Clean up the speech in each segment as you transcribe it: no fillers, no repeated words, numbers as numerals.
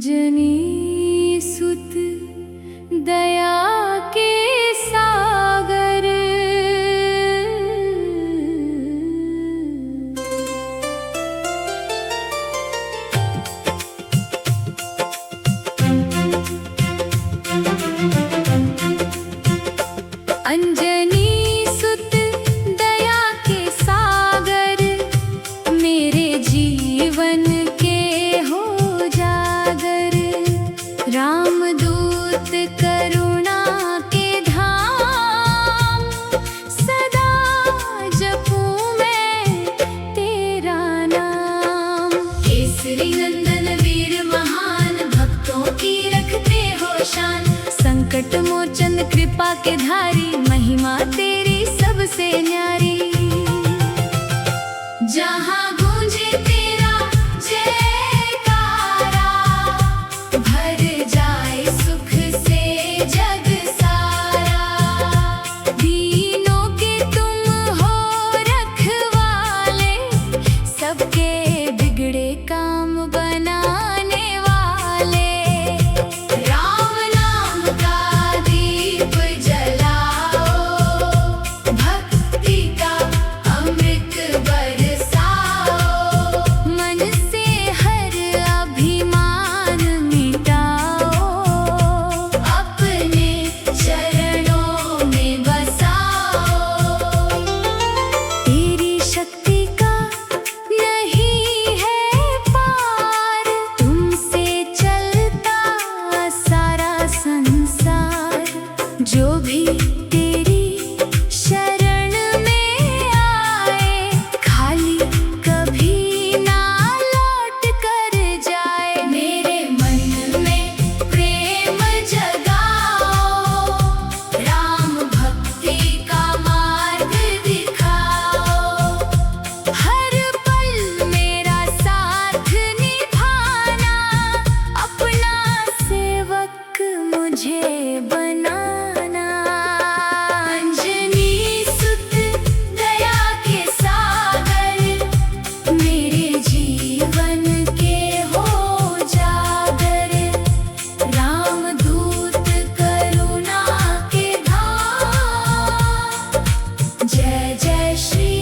अंजनी सुत दया के सागर। अंजनी सुत दया के सागर, मेरे जीवन के हो जागर। रामदूत करुणा के धाम, सदा जपूं मैं तेरा नाम। केसरी नंदन वीर महान, भक्तों की रखते हो शान। संकट मोचन कृपा के धारी, महिमा तेरी सबसे न्यारी। जहाँ गूंजे तेरा जयकारा, भर जाए सुख से जग सारा। दीनों के तुम हो रखवाले, सबके बिगड़े काम बनाने वाले। राम नाम का दीप जलाओ, भक्ति का अमृत बरसाओ। मन से हर अभिमान मिटाओ, अपने चरणों में बसाओ। तेरी शक्ति का नहीं है पार, तुमसे चलता सारा संसार। जो भी तेरी शरण में आए, खाली कभी ना लौट कर जाए। मेरे मन में प्रेम जगाओ, राम भक्ति का मार्ग दिखाओ। हर पल मेरा साथ निभाना, अपना सेवक मुझे बनाना। अंजनी सुत दया के सागर, मेरे जीवन के हो जागर। रामदूत करुणा के धाम, जय जय श्री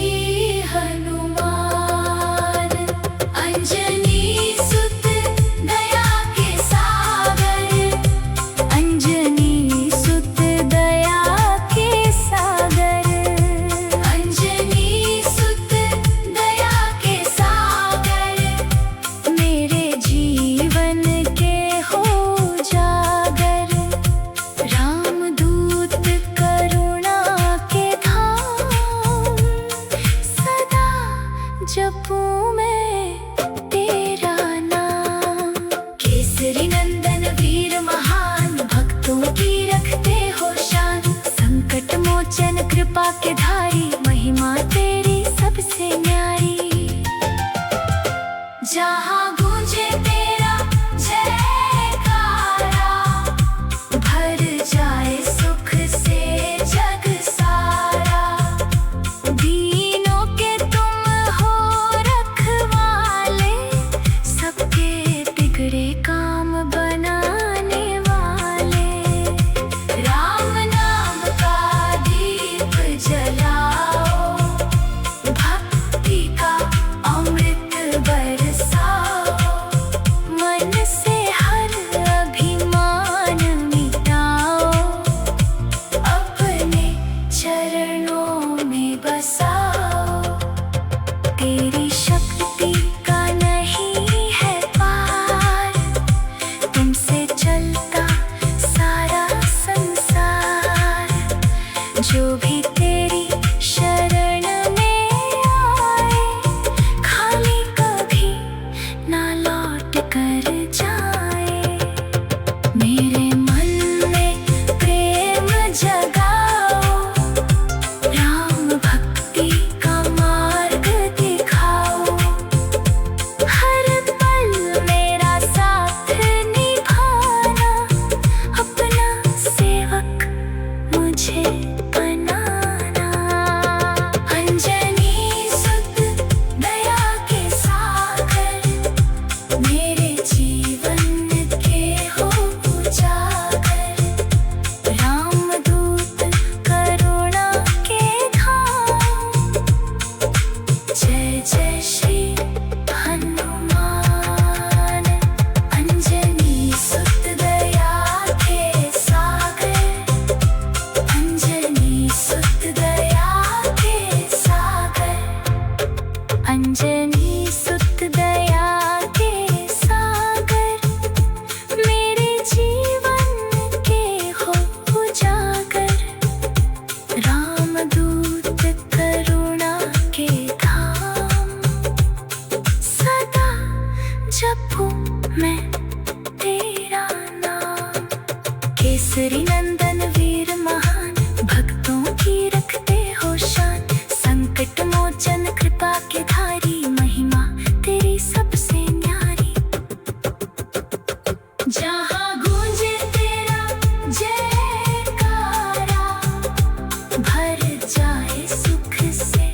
हनुमान। अंजनी सुत दया के सागर, अंजनी सुत दया के सागर। अंजनी सुत दया के सागर, मेरे जीवन के हो जागर। रामदूत करुणा के धाम, सदा जपूं मैं तेरा नाम। केसरी नंदन वीर महान, भक्तों की रखते हो शान। संकट मोचन कृपा के धारी, महिमा तेरी सबसे न्यारी। जहाँ गूंजे तेरा जयकारा, भर जाए सुख से जग सारा। दीनों के तुम हो रखवाले, सबके बिगड़े काम बनाने वाले। राम नाम का दीप जलाओ, भक्ति का अमृत बरसाओ। मन से हर अभिमान मिटाओ, अपने चरणों में बसाओ। तेरी शक्ति का नहीं है पार, तुमसे चलता सारा संसार। जो भी तेरी शरण में आए, खाली कभी ना लौट कर जाए। मेरे मन में प्रेम जगाओ, राम भक्ति का मार्ग दिखाओ। हर पल मेरा साथ निभाना, अपना सेवक मुझे बनाना। अंजनी सुत दया के सागर, मेरे जीवन मैं तेरा नाम। केसरी नंदन वीर महान, भक्तों की रखते हो शान। संकट मोचन कृपा के धारी, महिमा तेरी सबसे न्यारी। जहाँ गूंजे तेरा जयकारा, भर जाए सुख से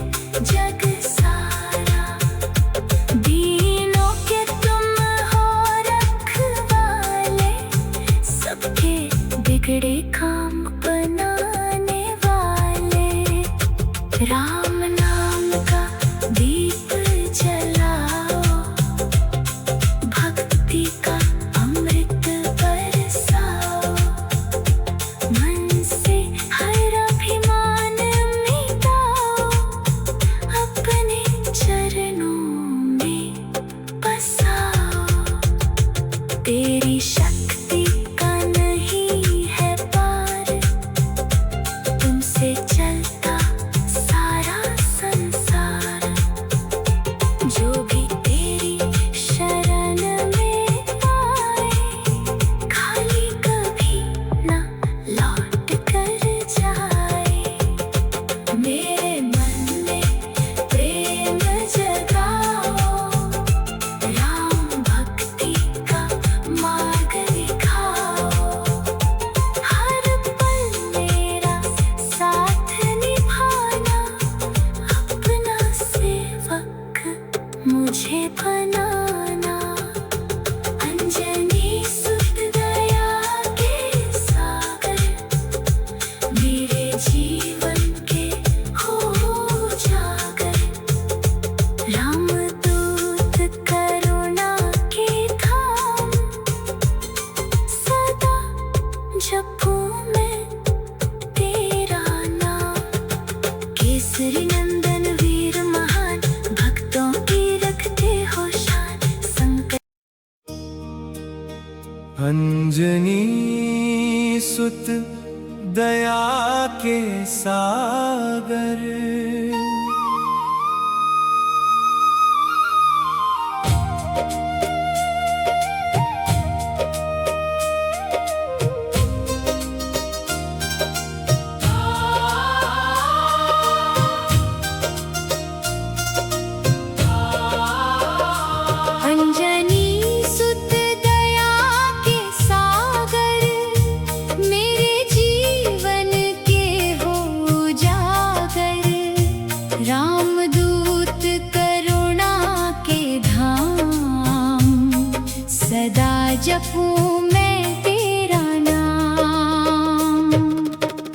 जग सारा। दीनों के तुम हो रखवाले, सबके बिगड़े काम बनाने वाले। राम नाम का दीप जलाओ, भक्ति का अमृत बरसाओ। मन से हर अभिमान मिटाओ, अपने चरणों में बसाओ। तेरी शक्ति का नहीं है पार, तुमसे चलता सारा संसार। जो भी तेरी शरण में आए, खाली कभी ना लौट कर जाए। मेरे मन में प्रेम जगाओ, राम भक्ति का मार्ग दिखाओ। हर पल मेरा साथ निभाना, अपना सेवक मुझे बनाना। अंजनी सुत दया के सागर, मेरे जीवन के हो जागर। राम दूत करुणा के धाम, सदा जपूं मैं तेरा नाम। केसरी नंदन वीर महान, भक्तों की रखते हो शान। संकट अंजनी सुत दया के सागर, अंजनी सुत दया के सागर, मेरे जीवन के हो जागर। रामदूत करुणा के धाम, सदा जपूं मैं तेरा नाम।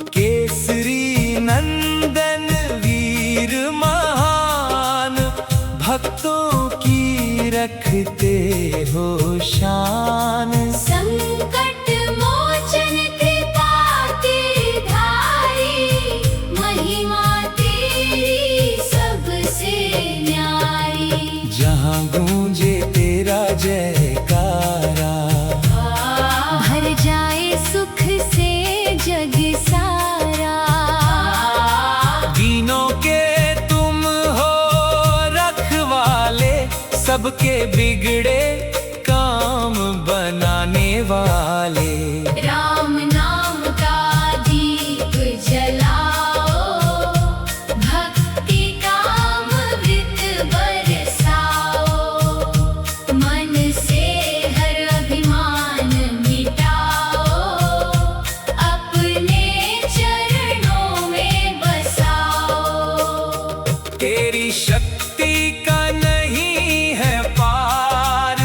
केसरी नंदन वीर महान, भक्तों की रखते हो शान। संकट मोचन कृपा के धारी, महिमा तेरी सबसे न्यारी। जहाँ गूंजे तेरा जयकारा, भर जाए सुख से जग सारा। दीनों के तुम हो रखवाले, सबके बिगड़े काम बनाने वाले। राम नाम का दीप जलाओ, भक्ति का अमृत बरसाओ। मन से हर अभिमान मिटाओ, अपने चरणों में बसाओ। तेरी शक्ति का नहीं है पार,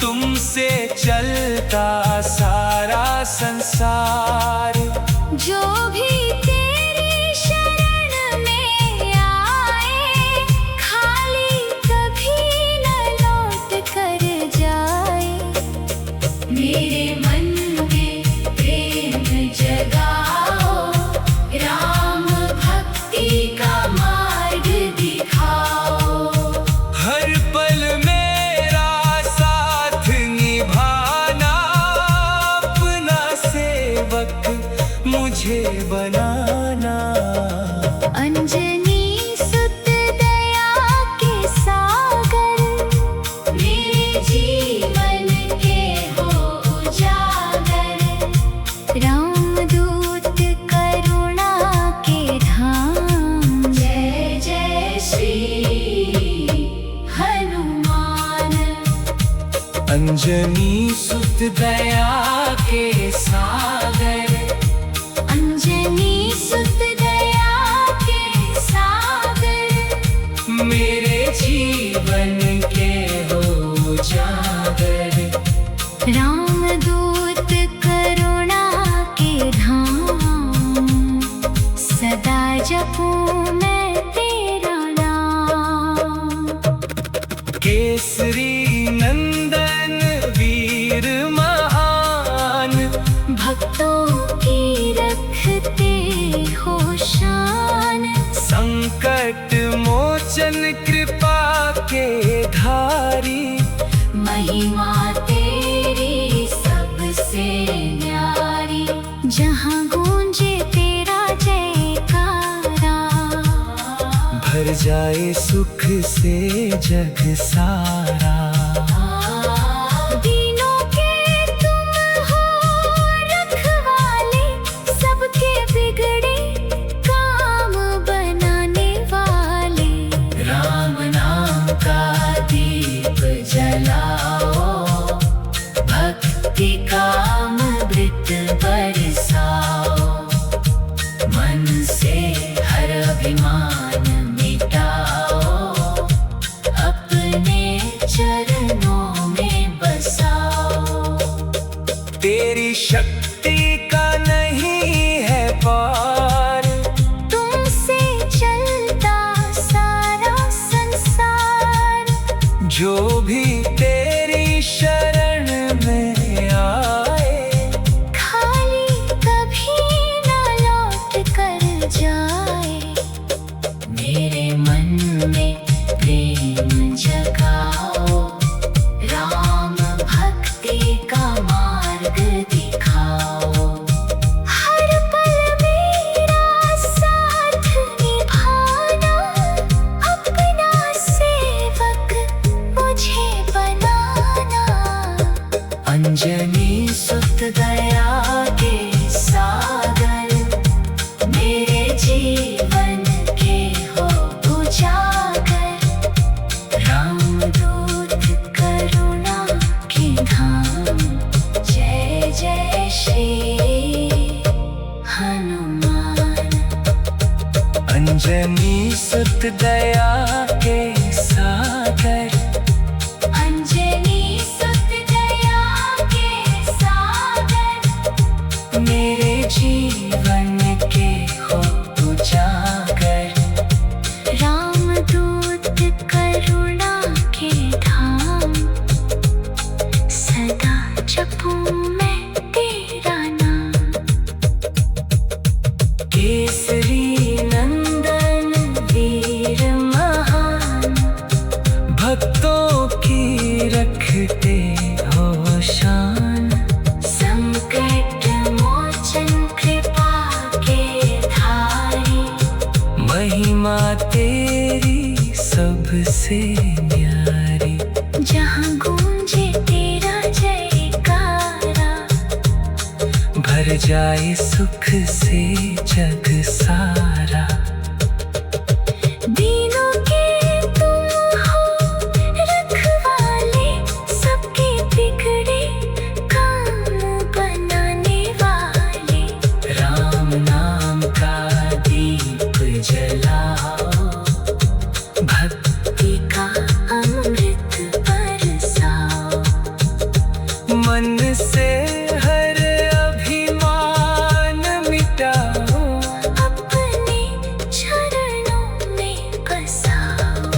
तुमसे चलता सारा संसार। जो भी तेरी शरण में आए, खाली कभी न लौट कर जाए। मेरे मन में प्रेम जगाओ, राम भक्ति का मार्ग दिखाओ। हर पल मेरा साथ निभाना, अपना सेवक मुझे बना। अंजनी सुत दया के सागर, अंजनी सुत दया के सागर, मेरे जीवन के हो जागर। रामदूत करुणा के धाम, सदा जपूं मैं तेरा नाम। केसरी नंदन वीर महान, भक्तों की रखते हो शान, संकट मोचन कृपा के धारी, महिमा तेरी सबसे न्यारी। जहाँ गूंजे तेरा जयकारा, भर जाए सुख से जग सारा। दीनों के तुम हो रखवाले, सबके बिगड़े काम बनाने वाले। राम नाम का दीप जलाओ, भक्ति का अमृत बरसाओ, मन से हर अभिमान मिटाओ, अपने चरणों में बसाओ। तेरी शक्ति का नहीं है पार, तुमसे चलता सारा संसार। जो भी तेरी शरण में आए, खाली कभी न लौट कर जाए। मेरे मन में प्रेम जगाओ, राम भक्ति का मार्ग दिखाओ। हर पल मेरा साथ निभाना, अपना सेवक मुझे बनाना। अंजनी सुत दया के सागर, मेरे जीवन के हो उजागर। रामदूत करुणा के धाम, जय जय श्री हनुमान। अंजनी सुत दया के सागर, अंजनी सुत दया के सागर, मेरे जीवन के हो उजागर। रामदूत करुणा के धाम, सदा जपूं मैं तेरा नाम। केसरी नंदन वीर महान, भक्तों की रखते हो शान, संकट मोचन कृपा के धारी, महिमा तेरी सबसे न्यारी। जहाँ गूंजे तेरा जयकारा, भर जाए सुख से जग सारा। दीनों के तुम हो रखवाले, सबके बिगड़े काम बनाने वाले। राम नाम का दीप जलाओ, भक्ति का अमृत बरसाओ। मन से हर अभिमान मिटाओ, अपने चरणों में बसाओ।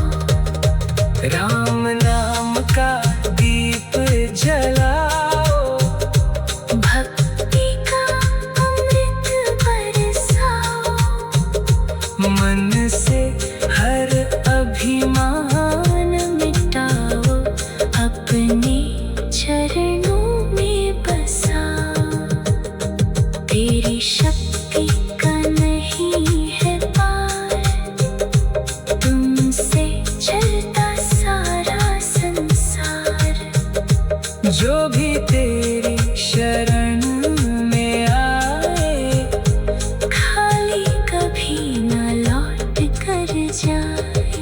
राम नाम का दीप जलाओ, भक्ति का अमृत बरसाओ। मन से हर अभिमान मिटाओ, अपने चरणों में बसाओ। तेरी शक्ति का नहीं है पार, तुमसे चलता सारा संसार। जो भी तेरी शरण में आए, खाली कभी न लौट कर जाए।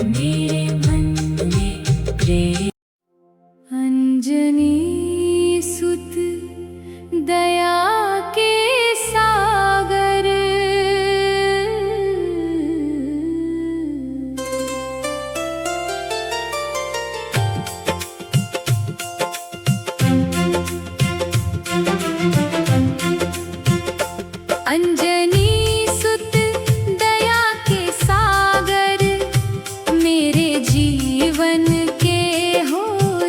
मेरे मन में प्रेम अंजनी सुत दया के सागर, अंजनी सुत दया के सागर, मेरे जीवन के हो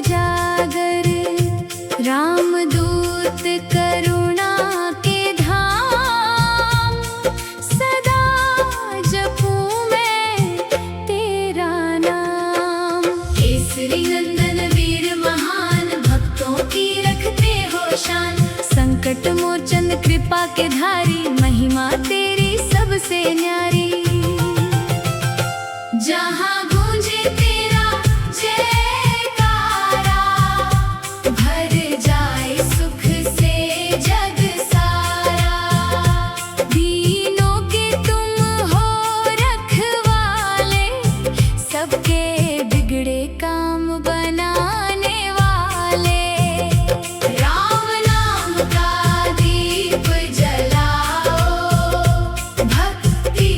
जागर। रामदूत करुणा के धाम, सदा जपूं मैं तेरा नाम। केसरी नंदन वीर महान, भक्तों की रखते हो शान। संकट मोचन कृपा के धारी, महिमा तेरी सबसे न्यारी। जहाँ गूंजे तेरा जयकारा, भर जाए सुख से जग सारा। दीनों के तुम हो रखवाले, सबके बिगड़े काम बनाने वाले। राम नाम का दीप जलाओ, भक्ति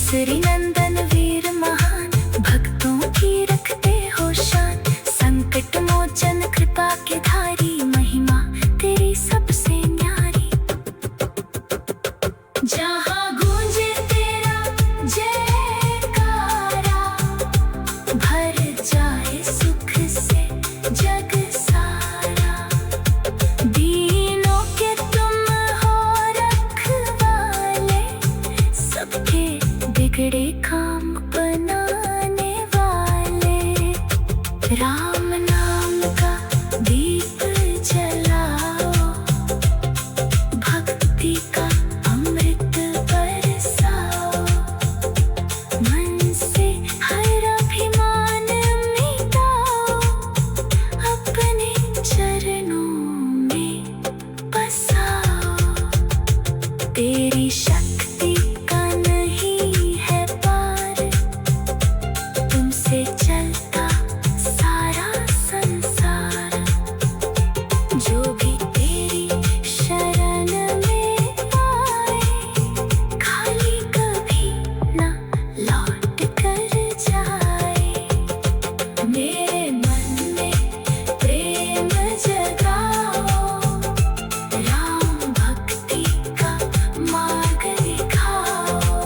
केसरी नंदन वीर महान, भक्तों की रखते हो शान। संकट मोचन कृपा के धारी, महिमा तेरी सबसे न्यारी। जहाँ गूंजे तेरा जयकारा, भर जाए सुख से जग सारा। दीनों के तुम हो रखवाले, सबके बिगड़े काम बनाने वाले। राम नाम का दीप जलाओ, भक्ति का अमृत बरसाओ। मन से हर अभिमान मिटाओ, अपने चरणों में बसाओ। तेरी शक्ति का नहीं है पार, तुमसे चलता सारा संसार। जो भी तेरी शरण में आए, खाली कभी ना लौट कर जाए। मेरे मन में प्रेम जगाओ, राम भक्ति का मार्ग दिखाओ।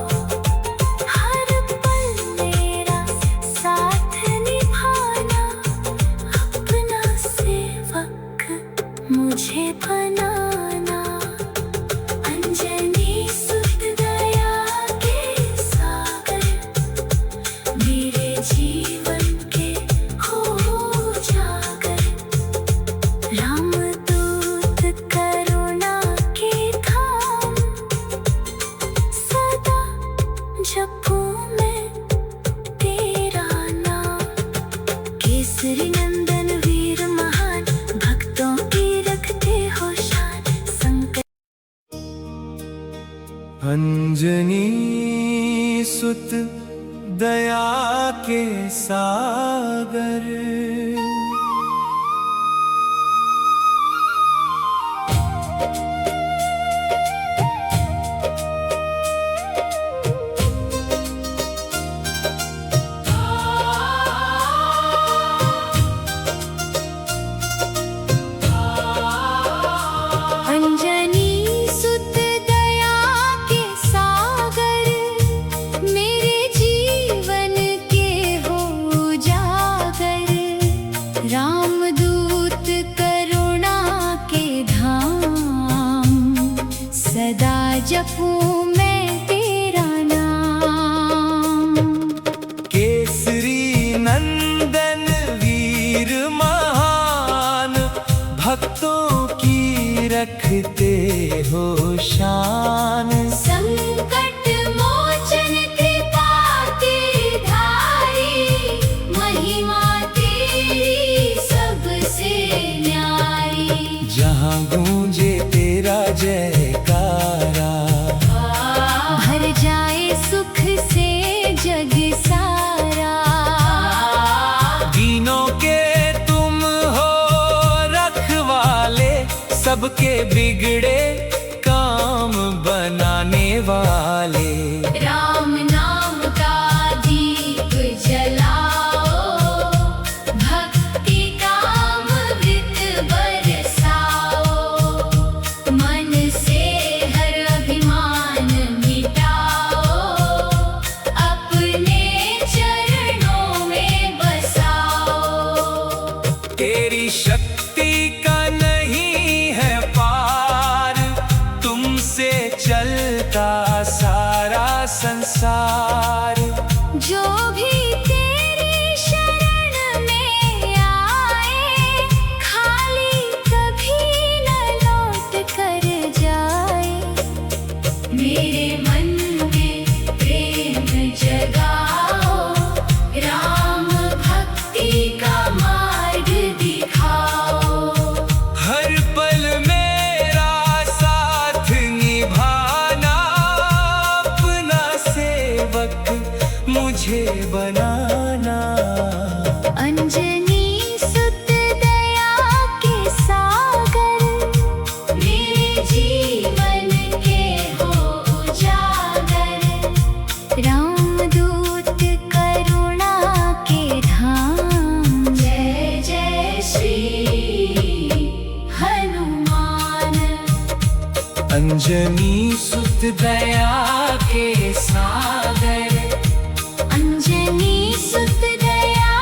हर पल मेरा साथ निभाना, अपना सेवक मुझे बनाना। अंजनी सुत दया के सागर, मेरे जीवन के हो जागर। रामदूत करुणा के धाम, सदा जपूं मैं तेरा नाम। केसरी नंदन वीर महान, भक्तों की रखते हो शान। संकट अंजनी सुत दया के सागर, अंजनी सुत दया के सागर, मेरे जीवन के हो जागर। रामदूत करुणा के धाम, सदा जपूं मैं तेरा नाम। केसरी नंदन वीर महान, भक्तों की रखते हो शान। संकट मोचन कृपा के धारी, महिमा तेरी सबसे न्यारी। जहाँ गूंजे तेरा जयकारा, भर जाए सुख से जग सारा। दीनों के तुम हो रखवाले, सबके बिगड़े काम बनाने वाले। राम नाम का दीप जलाओ, भक्ति का अमृत बरसाओ। मन से हर अभिमान मिटाओ, अपने चरणों में बसाओ। तेरी शक्ति का नहीं है पार, तुमसे चलता सारा संसार। जो भी तेरी शरण में आए, खाली कभी न लौट कर जाए। मेरे मन में प्रेम जगाओ, राम भक्ति का मार्ग दिखाओ। हर पल मेरा साथ निभाना, अपना सेवक मुझे बनाना। अंजनी सुत दया के सागर, मेरे जीवन के हो जागर। राम दया के सागर, अंजनी सुत दया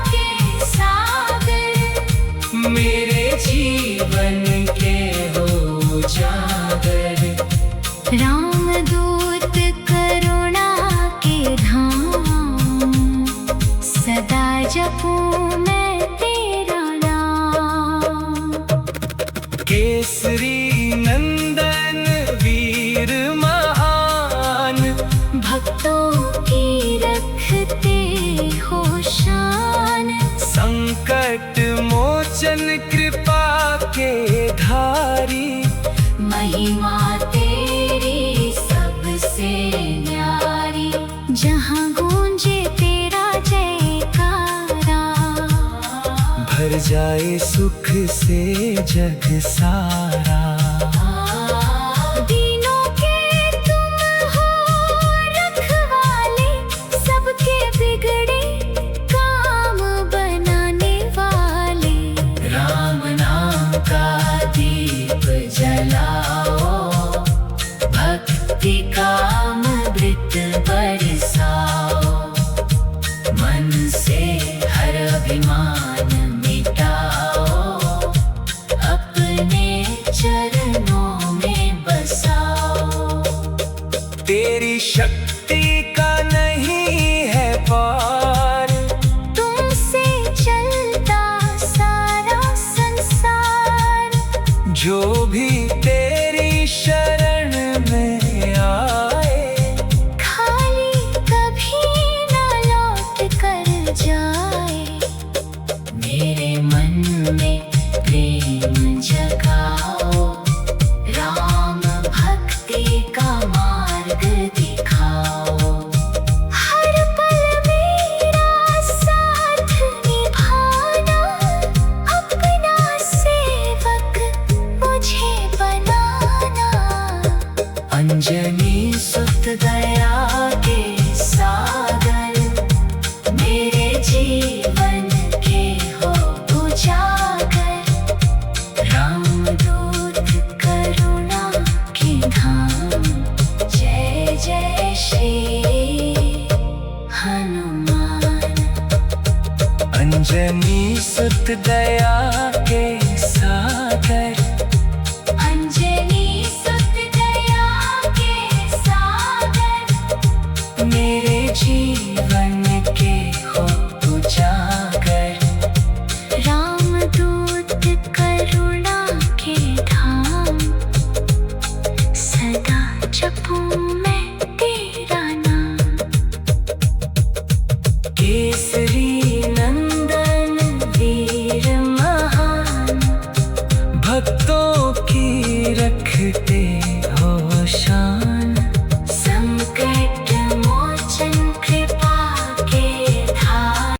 के सागर, मेरे जीवन के हो उजागर। रामदूत करुणा के धाम, सदा जपूं मैं तेरा नाम। केसरी नंदन वीर महान, भक्तों की रखते हो शान, संकट मोचन कृपा के धारी, महिमा तेरी सबसे न्यारी। जहाँ गूंजे तेरा जयकारा, भर जाए सुख से जग सारा। दीनों के तुम हो रखवाले, सबके बिगड़े काम बनाने वाले। राम नाम का दीप जलाओ, भक्ति का अमृत बरसाओ। मन से हर अभिमान मिटाओ, अपने चरणों में बसाओ। तेरी शक्ति का नहीं है पार, तुमसे चलता सारा संसार। जो भी तेरी शरण में आए, खाली कभी न लौट कर जाए। मेरे मन में प्रेम जगाओ, राम भक्ति का मार्ग दिखाओ। हर पल मेरा साथ निभाना, अपना सेवक मुझे बनाना। अंजनी सुत दया के सागर, मेरे जीवन के हो उजागर। रामदूत करुणा के धाम, जय जय श्री हनुमान। अंजनी सुत दया के सागर, अंजनी सुत दया के सागर, मेरे जीवन के हो उजागर। रामदूत करुणा के धाम, सदा जपूं मैं तेरा नाम। केसरी